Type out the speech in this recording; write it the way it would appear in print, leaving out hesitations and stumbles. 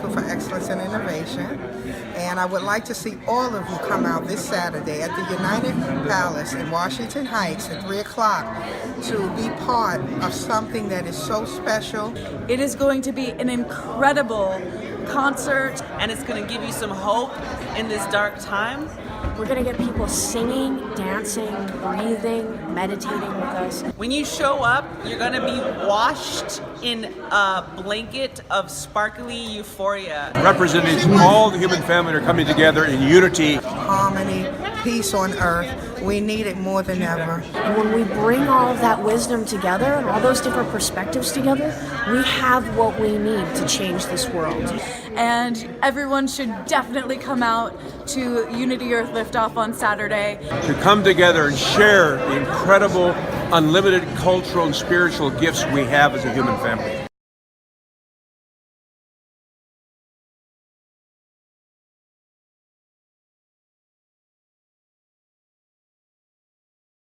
School for Excellence and Innovation. And I would like to see all of you come out this Saturday at the United Palace in Washington Heights at 3 o'clock to be part of something that is so special. It is going to be an incredible concert, and it's going to give you some hope in this dark time. We're going to get people singing, dancing, breathing, meditating with us. When you show up, you're going to be washed in a blanket of sparkly euphoria. Representatives from all the human family are coming together in unity. Harmony, peace on earth. We need it more than ever. And when we bring all of that wisdom together and all those different perspectives together, we have what we need to change this world. And everyone should definitely come out to Unity Earth Liftoff on Saturday. To come together and share the incredible, unlimited cultural and spiritual gifts we have as a human family.